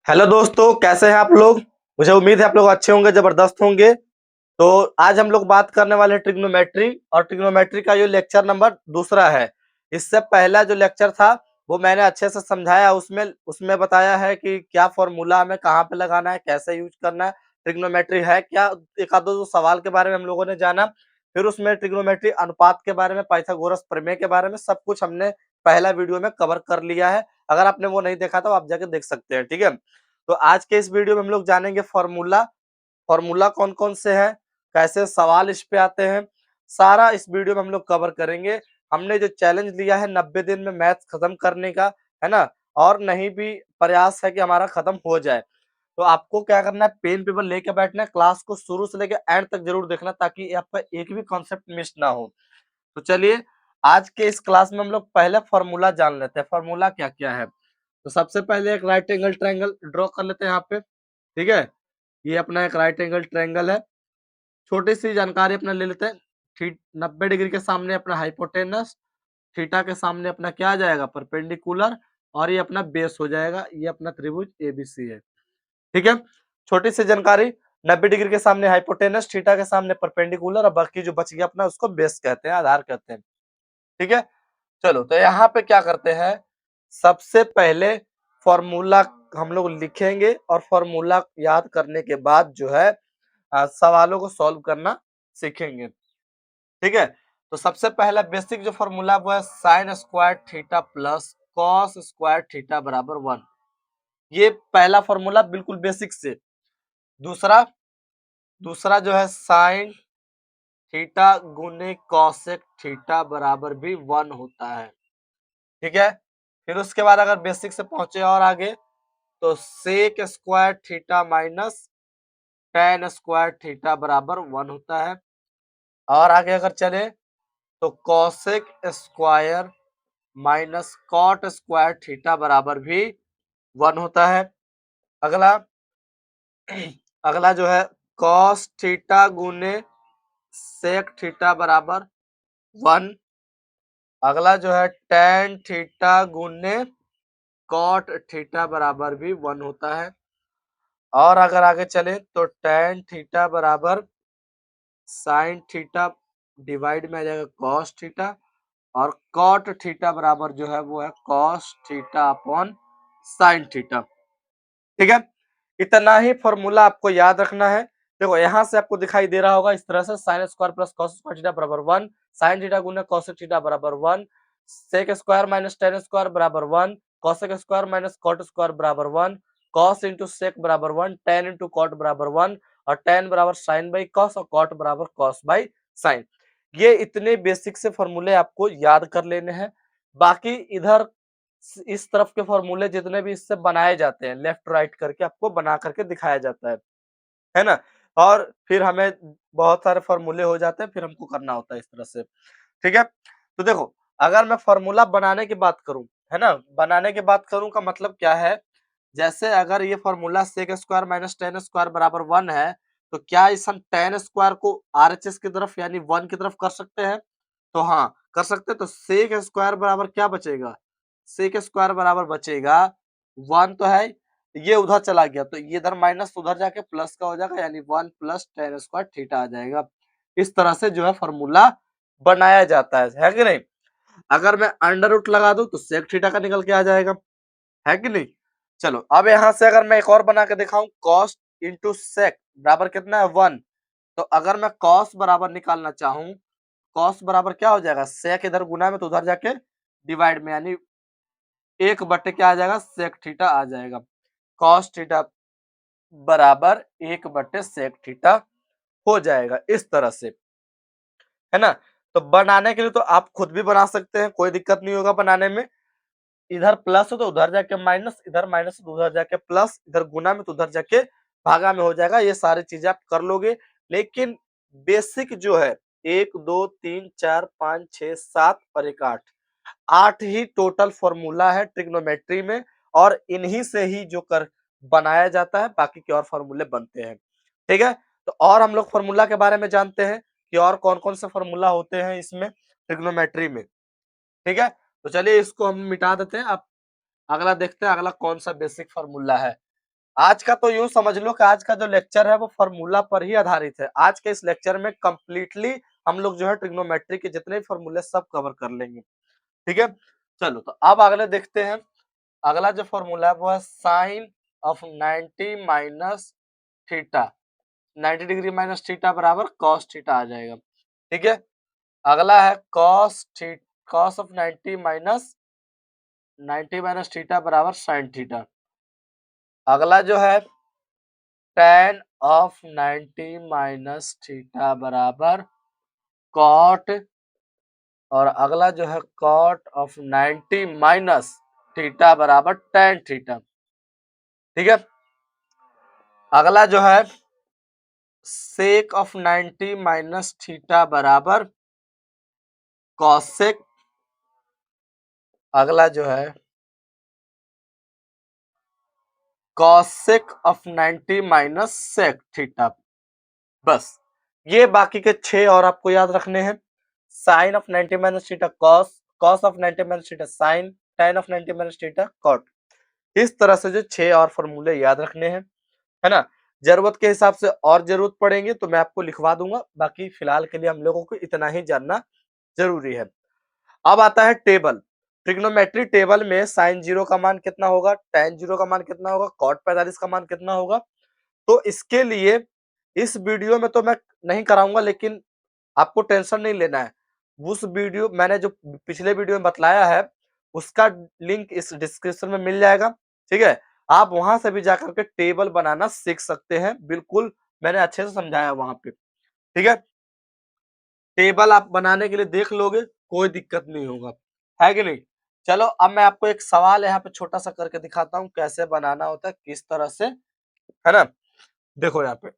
Hello दोस्तों, कैसे हैं आप लोग। मुझे उम्मीद है आप लोग अच्छे होंगे, जबरदस्त होंगे। तो आज हम लोग बात करने वाले हैं ट्रिग्नोमेट्री, और ट्रिग्नोमेट्री का ये लेक्चर नंबर दूसरा है। इससे पहला जो लेक्चर था वो मैंने अच्छे से समझाया, उसमें उसमें बताया है कि क्या फॉर्मूला हमें कहाँ पे लगाना है, कैसे यूज करना है, ट्रिग्नोमेट्री है क्या, एक आध दो सवाल के बारे में हम लोगों ने जाना। फिर उसमें ट्रिग्नोमेट्री अनुपात के बारे में, पाइथागोरस प्रमेय के बारे में सब कुछ हमने पहला वीडियो में कवर कर लिया है। अगर आपने वो नहीं देखा तो आप जाके देख सकते हैं, ठीक है। तो आज के इस वीडियो में हम लोग जानेंगे फॉर्मूला, फॉर्मूला कौन कौन से हैं, कैसे सवाल इस पे आते हैं, सारा इस वीडियो में हम लोग कवर करेंगे। हमने जो चैलेंज लिया है 90 दिन में मैथ खत्म करने का, है ना, और नहीं भी प्रयास है कि हमारा खत्म हो जाए। तो आपको क्या करना है, पेन पेपर लेके बैठना है, क्लास को शुरू से लेके एंड तक जरूर देखना, ताकि आपका एक भी कॉन्सेप्ट मिस ना हो। तो चलिए, आज के इस क्लास में हम लोग पहले फॉर्मूला जान लेते हैं, फॉर्मूला क्या क्या है। तो सबसे पहले एक राइट एंगल ट्रायंगल ड्रॉ कर लेते हैं यहाँ पे, ठीक है। ये अपना एक राइट एंगल ट्रायंगल है। छोटी सी जानकारी अपना ले लेते हैं। 90 डिग्री के सामने अपना हाइपोटेनस, थीटा के सामने अपना क्या आ जाएगा, परपेंडिकुलर, और ये अपना बेस हो जाएगा, ये अपना त्रिभुज एबीसी है, ठीक है। छोटी सी जानकारी, 90 डिग्री के सामने हाइपोटेनस, थीटा के सामने परपेंडिकुलर, और बाकी जो बच गया अपना उसको बेस कहते हैं, आधार कहते हैं, ठीक है। चलो, तो यहाँ पे क्या करते हैं, सबसे पहले फॉर्मूला हम लोग लिखेंगे, और फॉर्मूला याद करने के बाद जो है सवालों को सॉल्व करना सीखेंगे, ठीक है। तो सबसे पहला बेसिक जो फॉर्मूला वो है sine square theta plus cos square theta बराबर 1। ये पहला फॉर्मूला बिल्कुल बेसिक से। दूसरा दूसरा जो है साइन थीटा गुने कॉसेक थीटा बराबर भी 1 होता है, ठीक है। फिर उसके बाद अगर बेसिक से पहुंचे और आगे, तो sec square theta minus tan square theta बराबर 1 होता है। और आगे अगर चले तो cosec square minus cot square theta बराबर भी 1 होता है। अगला अगला जो है कॉस थीटा गुने सेक थीटा बराबर 1। अगला जो है टेन थीटा गुने कॉट थीटा बराबर भी 1 होता है। और अगर आगे चले तो टेन थीटा बराबर साइन थीटा डिवाइड में आ जाएगा कॉस थीटा, और कॉट थीटा बराबर जो है वो है cos theta upon sine theta, ठीक है। इतना ही फॉर्मूला आपको याद रखना है। देखो, यहां से आपको दिखाई दे रहा होगा इस तरह से, sine square plus cos square theta बराबर 1, साइन थीटा गुना कॉस थीटा बराबर 1, sec square minus tan square बराबर 1, cosec square minus cot square बराबर 1, कॉस इंटू सेक बराबर 1, टेन इंटू कॉट बराबर 1, और टेन बराबर साइन बाई कॉस, और कॉट बराबर कॉस बाई साइन। ये इतने बेसिक से फॉर्मूले आपको याद कर लेने हैं। बाकी इधर इस तरफ के फॉर्मूले जितने भी इससे बनाए जाते हैं, लेफ्ट राइट करके आपको बना करके दिखाया जाता है ना। और फिर हमें बहुत सारे फॉर्मूले हो जाते हैं, फिर हमको करना होता है इस तरह से, ठीक है। तो देखो, अगर मैं फॉर्मूला बनाने की बात करूं, है ना, बनाने की बात करूं का मतलब क्या है, जैसे अगर ये formula sec square minus tan square बराबर 1 है, तो क्या इस हम टेन स्क्वायर को आरएचएस की तरफ यानी 1 की तरफ कर सकते हैं। तो हाँ, कर सकते हैं। तो सेक स्क्वायर बराबर क्या बचेगा, सेक स्क्वायर बराबर बचेगा 1 तो है, ये उधर चला गया तो ये इधर माइनस उधर जाके प्लस का हो जाएगा, यानी 1 प्लस टेन स्क्वायर थीटा आ जाएगा। इस तरह से जो है फॉर्मूला बनाया जाता है कि नहीं। अगर मैं अंडर रूट लगा दूं तो सेक थीटा का निकल के आ जाएगा, है कि नहीं। चलो, अब यहां से अगर मैं एक और बना के दिखाऊं, कॉस इंटू सेक बराबर कितना है 1। तो अगर मैं कॉस बराबर निकालना चाहूं, कॉस बराबर क्या हो जाएगा, सेक इधर गुना में तो उधर जाके डिवाइड में, यानी एक बटे क्या आ जाएगा, सेक थीटा आ जाएगा। कॉस थीटा बराबर एक बटे सेक थीटा हो जाएगा, इस तरह से, है ना। तो बनाने के लिए तो आप खुद भी बना सकते हैं, कोई दिक्कत नहीं होगा बनाने में। इधर प्लस हो तो उधर जाके माइनस, इधर माइनस तो उधर जाके प्लस, इधर गुना में तो उधर जाके भागा में हो जाएगा। ये सारी चीजें आप कर लोगे। लेकिन बेसिक जो है, एक दो तीन चार पाँच छह सात और एक आठ, आठ ही टोटल फॉर्मूला है ट्रिग्नोमेट्री में, और इन्हीं से ही जो कर बनाया जाता है, बाकी के और फॉर्मूले बनते हैं, ठीक है। तो और हम लोग फॉर्मूला के बारे में जानते हैं कि और कौन कौन से फॉर्मूला होते हैं इसमें ट्रिग्नोमेट्री में, ठीक है। तो चलिए इसको हम मिटा देते हैं। अब अगला देखते हैं, अगला कौन सा बेसिक फॉर्मूला है। आज का तो यूं समझ लो कि आज का जो लेक्चर है वो फॉर्मूला पर ही आधारित है। आज के इस लेक्चर में कंप्लीटली हम लोग जो है ट्रिग्नोमेट्री के जितने फॉर्मूले सब कवर कर लेंगे। ठीक है, चलो तो अब अगले देखते हैं। अगला जो फॉर्मूला है वो है sine of 90 minus theta. 90 degree minus theta बराबर कॉस थीटा आ जाएगा। ठीक है, अगला है कॉस ऑफ 90 माइनस थीटा बराबर साइन थीटा। अगला जो है tan ऑफ 90 माइनस थीटा बराबर कॉट, और अगला जो है कॉट ऑफ 90 माइनस थीटा बराबर tan थीटा। ठीक है, अगला जो है सेक ऑफ 90 माइनस थीटा बराबर कॉसेक। अगला जो है cosec of 90 minus sec theta. बस ये बाकी के 6 और आपको याद रखने हैं। Sine of 90 minus theta cos, cos of 90 minus theta sine, tan of 90 minus theta cot. इस तरह से जो 6 और फॉर्मूले याद रखने हैं, है ना। जरूरत के हिसाब से और जरूरत पड़ेंगे तो मैं आपको लिखवा दूंगा, बाकी फिलहाल के लिए हम लोगों को इतना ही जानना जरूरी है। अब आता है टेबल। ट्रिग्नोमेट्री टेबल में साइन 0 का मान कितना होगा, tan 0 का मान कितना होगा, कॉट 45 का मान कितना होगा। तो इसके लिए इस वीडियो में तो मैं नहीं कराऊंगा, लेकिन आपको टेंशन नहीं लेना है। उस वीडियो मैंने जो पिछले वीडियो में बतलाया है उसका लिंक इस डिस्क्रिप्शन में मिल जाएगा। ठीक है, आप वहां से भी जाकर के टेबल बनाना सीख सकते हैं। बिल्कुल मैंने अच्छे से समझाया वहां पे। ठीक है, टेबल आप बनाने के लिए देख लोगे, कोई दिक्कत नहीं होगा, है कि नहीं। चलो अब मैं आपको एक सवाल यहाँ पे छोटा सा करके दिखाता हूँ कैसे बनाना होता है, किस तरह से, है ना। देखो यहाँ पे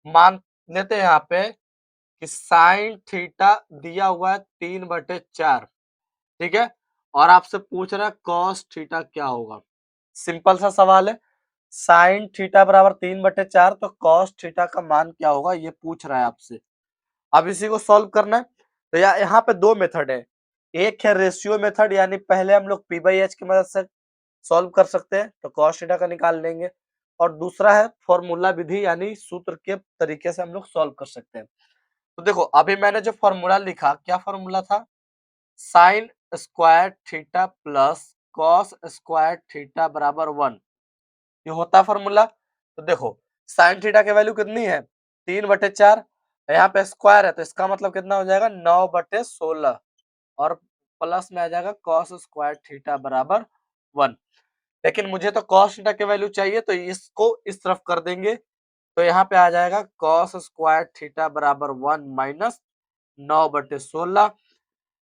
मान लेते हैं यहाँ पे कि साइन थीटा दिया हुआ है 3/4। ठीक है, और आपसे पूछ रहा है कॉस थीटा क्या होगा। सिंपल सा सवाल है, साइन थीटा बराबर 3/4 तो कॉस थीटा का मान क्या होगा ये पूछ रहा है आपसे। अब इसी को सॉल्व करना है। तो यहाँ पे दो मेथड है। एक है रेशियो मेथड, यानी पहले हम लोग p/h की मदद से सॉल्व कर सकते हैं, तो कॉस थीटा का निकाल लेंगे। और दूसरा है फॉर्मूला विधि, यानी सूत्र के तरीके से हम लोग सॉल्व कर सकते हैं। तो देखो अभी मैंने जो फॉर्मूला लिखा, क्या फॉर्मूला था, sine square theta plus cos square theta बराबर 1, ये होता है फॉर्मूला। तो देखो साइन थीटा की वैल्यू कितनी है, 3/4, यहाँ पे स्क्वायर है तो इसका मतलब कितना हो जाएगा 9/16, और प्लस में आ जाएगा कॉस स्क्वायर थीटा बराबर 1। लेकिन मुझे तो कॉस थीटा की वैल्यू चाहिए, तो इसको इस तरफ कर देंगे, तो यहाँ पे आ जाएगा कॉस स्क्वायर थीटा बराबर 1 माइनस 9/16।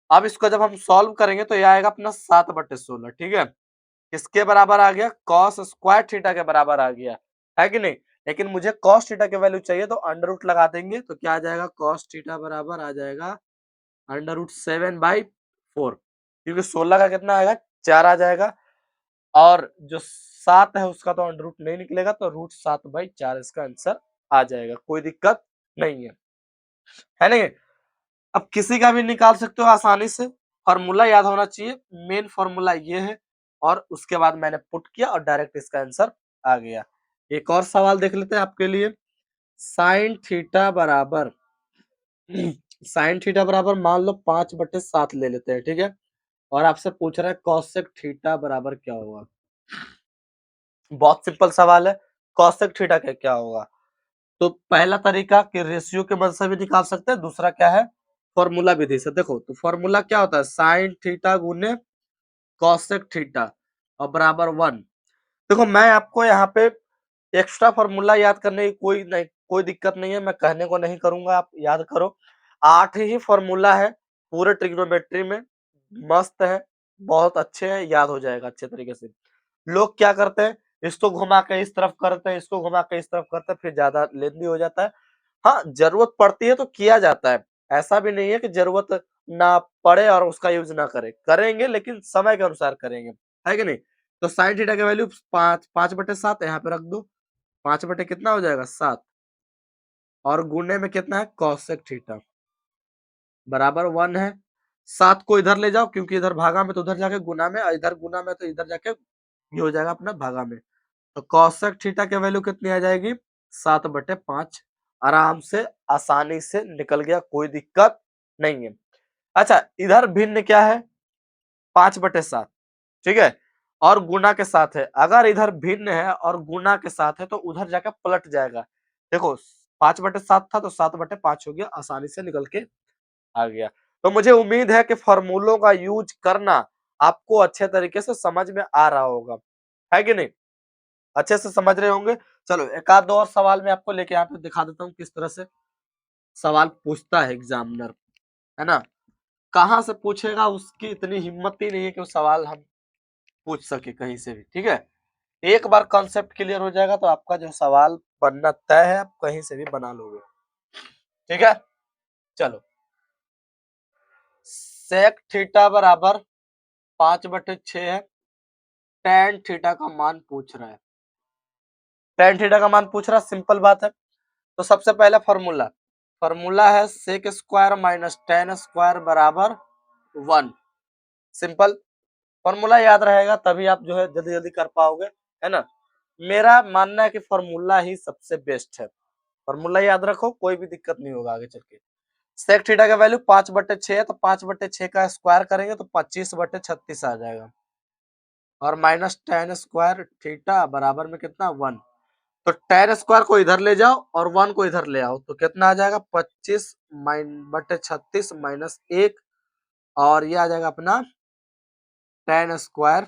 अब इसको जब हम सॉल्व करेंगे तो यह आएगा अपना 7/16। ठीक है, किसके बराबर आ गया, कॉस स्क्वायर थीटा के बराबर आ गया, है कि नहीं। लेकिन मुझे कॉस थीटा की वैल्यू चाहिए, तो अंडर रूट लगा देंगे, तो क्या आ जाएगा, कॉस थीटा बराबर आ जाएगा √7/4, क्योंकि 16 का कितना आएगा 4 आ जाएगा, और जो 7 है उसका तो अंडर रूट नहीं निकलेगा, तो √7/4 इसका आंसर आ जाएगा। कोई दिक्कत नहीं है नहीं। अब किसी का भी निकाल सकते हो आसानी से, फॉर्मूला याद होना चाहिए, मेन फॉर्मूला ये है, और उसके बाद मैंने पुट किया और डायरेक्ट इसका आंसर आ गया। एक और सवाल देख लेते हैं आपके लिए। साइन थीटा बराबर साइन थीटा बराबर मान लो 5/7 ले लेते हैं। ठीक है, और आपसे पूछ रहा है कॉसेक थीटा बराबर क्या होगा। बहुत सिंपल सवाल है, कॉसेक थीटा क्या होगा। तो पहला तरीका कि रेशियो के मदद से भी निकाल सकते हैं, दूसरा क्या है, फॉर्मूला विधि से। देखो तो फॉर्मूला क्या होता है, साइन थीटा गुने कॉसेक थीटा और बराबर 1। देखो मैं आपको यहाँ पे एक्स्ट्रा फॉर्मूला याद करने की कोई दिक्कत नहीं है, मैं कहने को नहीं करूंगा, आप याद करो। 8 ही फॉर्मूला है पूरे ट्रिग्नोमेट्री में, मस्त है, बहुत अच्छे हैं, याद हो जाएगा अच्छे तरीके से। लोग क्या करते हैं, इसको घुमा के इस तरफ करते हैं, इसको घुमा के इस तरफ करते हैं, फिर ज्यादा लेंदी हो जाता है। हाँ जरूरत पड़ती है तो किया जाता है, ऐसा भी नहीं है कि जरूरत ना पड़े और उसका यूज ना करें, करेंगे लेकिन समय के अनुसार करेंगे, है कि नहीं। तो साइन थीटा की वैल्यू 5/7 यहाँ पे रख दो, 5 कितना हो जाएगा 7, और गुणे में कितना है कॉसेक थीटा बराबर 1 है। 7 को इधर ले जाओ, क्योंकि इधर भागा में तो उधर जाके गुना में, इधर गुना में तो इधर जाके ये हो जाएगा अपना भागा में। तो कॉसेक थीटा की वैल्यू कितनी आ जाएगी 7/5। आराम से आसानी से निकल गया, कोई दिक्कत नहीं है। अच्छा, इधर भिन्न क्या है 5/7, ठीक है, और गुना के साथ है। अगर इधर भिन्न है और गुना के साथ है तो उधर जाकर पलट जाएगा। देखो 5/7 था तो 7/5 हो गया, आसानी से निकल के आ गया। तो मुझे उम्मीद है कि फॉर्मूलों का यूज करना आपको अच्छे तरीके से समझ में आ रहा होगा, है कि नहीं? अच्छे से समझ रहे होंगे। चलो एक आध दो और सवाल मैं आपको लेके यहाँ पे दिखा देता हूँ किस तरह से सवाल पूछता है एग्जामिनर, है ना? कहाँ से पूछेगा उसकी इतनी हिम्मत ही नहीं है कि वो सवाल हम पूछ सके कहीं से भी, ठीक है। एक बार कॉन्सेप्ट क्लियर हो जाएगा तो आपका जो सवाल बनना तय है, आप कहीं से भी बना लोगे, ठीक है। चलो, सेक थीटा बराबर 5/6 है, टेन थीटा का मान पूछ रहा है। टेन थीटा का मान पूछ रहा है, सिंपल बात है। तो सबसे पहला फॉर्मूला फॉर्मूला है sec square minus tan square बराबर 1। सिंपल फॉर्मूला याद रहेगा तभी आप जो है जल्दी जल्दी कर पाओगे, है ना। मेरा मानना है कि फॉर्मूला ही सबसे बेस्ट है। फॉर्मूला याद रखो, कोई भी दिक्कत नहीं होगा आगे चल के। सेक थीटा का वैल्यू 5/6 है, तो 5/6 का स्क्वायर करेंगे तो 25/36 आ जाएगा, और माइनस टेन स्क्वायर थीटा बराबर में कितना 1। तो टेन स्क्वायर को इधर ले जाओ और 1 को इधर ले आओ तो कितना आ जाएगा 25/36 माइनस 1, और ये आ जाएगा अपना ten square,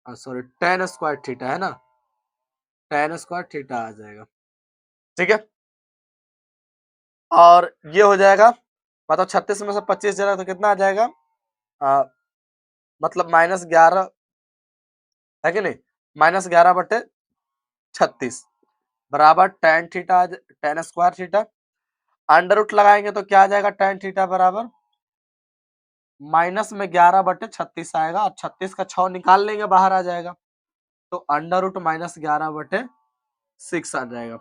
sorry ten square theta, है ना, टेन स्क्वायर थीटा आ जाएगा, ठीक है। और ये हो जाएगा, मतलब 36 में से 25 जाएगा तो कितना आ जाएगा, मतलब -11, है कि नहीं, -11/36 बराबर tan theta, tan square theta. Under root लगाएंगे तो क्या आ जाएगा, टेन थीटा बराबर माइनस में 11/36 आएगा, और 36 का 6 निकाल लेंगे बाहर आ जाएगा, तो अंडर रूट -11/6 आ जाएगा,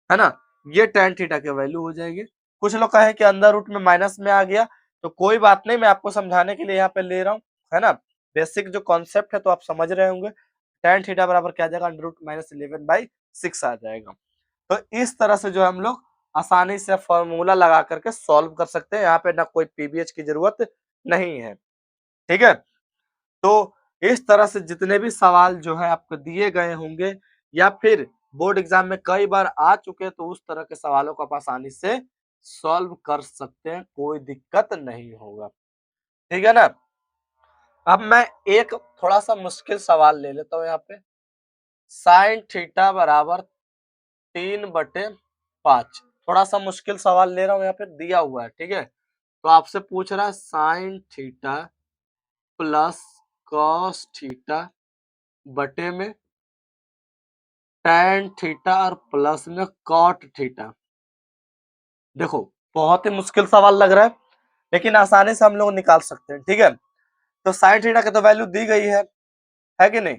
है ना। ये टेन थीटा की वैल्यू हो जाएगी। कुछ लोग कहे कि अंदर रूट में माइनस में आ गया, तो कोई बात नहीं, मैं आपको समझाने के लिए यहाँ पे ले रहा हूँ, है ना। बेसिक जो कॉन्सेप्ट है तो आप समझ रहे होंगे। टेन थीटा बराबर क्या आ जाएगा, अंडर रूट -11/6 आ जाएगा। तो इस तरह से जो हम लोग आसानी से फॉर्मूला लगा करके सॉल्व कर सकते हैं, यहाँ पे ना कोई पीबीएच की जरूरत नहीं है, ठीक है। तो इस तरह से जितने भी सवाल जो है आपको दिए गए होंगे या फिर बोर्ड एग्जाम में कई बार आ चुके हैं, तो उस तरह के सवालों को आप आसानी से सॉल्व कर सकते हैं, कोई दिक्कत नहीं होगा, ठीक है ना। अब मैं एक थोड़ा सा मुश्किल सवाल ले लेता हूँ यहाँ पे। साइन थीटा बराबर 3/5, थोड़ा सा मुश्किल सवाल ले रहा हूँ, यहाँ पे दिया हुआ है, ठीक है। तो आपसे पूछ रहा है sine theta plus cos theta बटे में tan थीटा और प्लस में कॉट थीटा। देखो बहुत ही मुश्किल सवाल लग रहा है, लेकिन आसानी से हम लोग निकाल सकते हैं, ठीक है। तो साइन थीटा की तो वैल्यू दी गई है कि नहीं,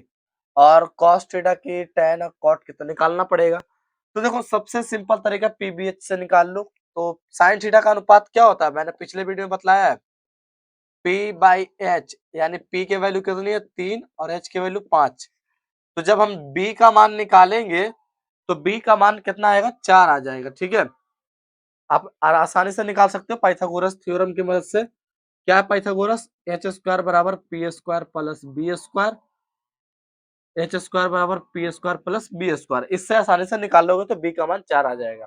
और कॉस थीटा की tan और कॉट की तो निकालना पड़ेगा। तो देखो सबसे सिंपल तरीका पीबीएच से निकाल लो। तो साइन थीटा का अनुपात क्या होता है, मैंने पिछले वीडियो में बतलाया है, P/H, यानी P की वैल्यू कितनी है 3 और H की वैल्यू 5। तो जब हम B का मान निकालेंगे तो B का मान कितना आएगा 4 आ जाएगा, ठीक है। आप आसानी से निकाल सकते हो पाइथागोरस थ्योरम की मदद से। क्या है पाइथागोरस, एच स्क्वायर बराबर P square plus B square, H square बराबर P square plus B square. इससे आसानी से निकाल लोगे तो बी का मान 4 आ जाएगा,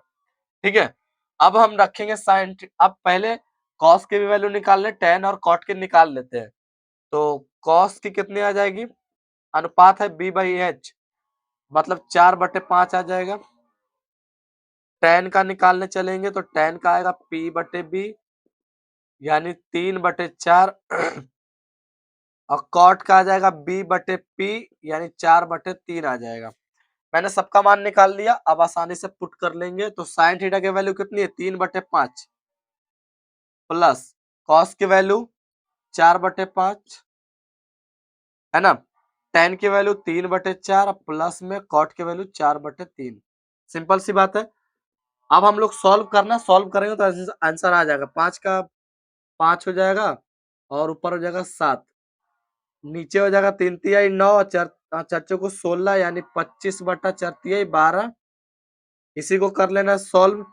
ठीक है। अब हम रखेंगे साइन, अब पहले कॉस की भी वैल्यू निकाल ले, टेन और कॉट की निकाल लेते हैं। तो कॉस की कितनी आ जाएगी, अनुपात है B/H, मतलब 4/5 आ जाएगा। टेन का निकालने चलेंगे तो टेन का आएगा P/B, यानी 3/4 और कॉट का आ जाएगा B/P, यानी 4/3 आ जाएगा। मैंने सबका मान निकाल लिया, अब आसानी से पुट कर लेंगे। तो साइन थीटा की वैल्यू कितनी है 3/5 प्लस कॉस की वैल्यू 4/5, है ना। टेन की वैल्यू 3/4 प्लस में कॉट की वैल्यू 4/3। सिंपल सी बात है। अब हम लोग सॉल्व करना, सॉल्व करेंगे तो आंसर आ जाएगा 5 का 5 हो जाएगा और ऊपर हो जाएगा 7, नीचे हो जाएगा 3 तिहाई 9 और 4 चौको 16 यानी 25 बटा 4 तिहाई 12। इसी को कर लेना सॉल्व,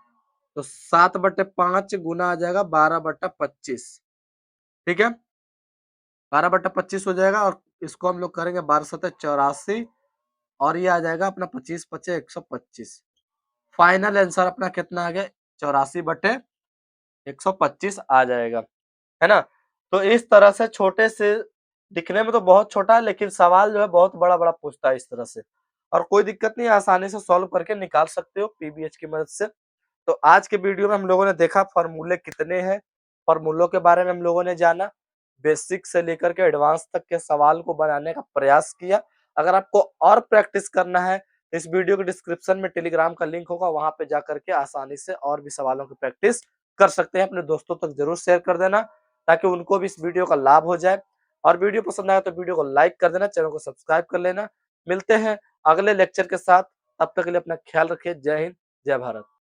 तो 7/5 गुना आ जाएगा 12/25। ठीक है, 12/25 हो जाएगा और इसको हम लोग करेंगे 12×7=84 और ये आ जाएगा अपना 25×5=125। फाइनल आंसर अपना कितना आ गया, 84/125 आ जाएगा, है ना। तो इस तरह से छोटे से, दिखने में तो बहुत छोटा है लेकिन सवाल जो है बहुत बड़ा बड़ा पूछता है इस तरह से, और कोई दिक्कत नहीं, आसानी से सॉल्व करके निकाल सकते हो पीबीएच की मदद से। तो आज के वीडियो में हम लोगों ने देखा फॉर्मूले कितने हैं, फॉर्मूलों के बारे में हम लोगों ने जाना, बेसिक से लेकर के एडवांस तक के सवाल को बनाने का प्रयास किया। अगर आपको और प्रैक्टिस करना है तो इस वीडियो के डिस्क्रिप्शन में टेलीग्राम का लिंक होगा, वहां पे जाकर के आसानी से और भी सवालों की प्रैक्टिस कर सकते हैं। अपने दोस्तों तक जरूर शेयर कर देना ताकि उनको भी इस वीडियो का लाभ हो जाए, और वीडियो पसंद आया तो वीडियो को लाइक कर देना, चैनल को सब्सक्राइब कर लेना। मिलते हैं अगले लेक्चर के साथ, तब तक के लिए अपना ख्याल रखिए। जय हिंद, जय भारत।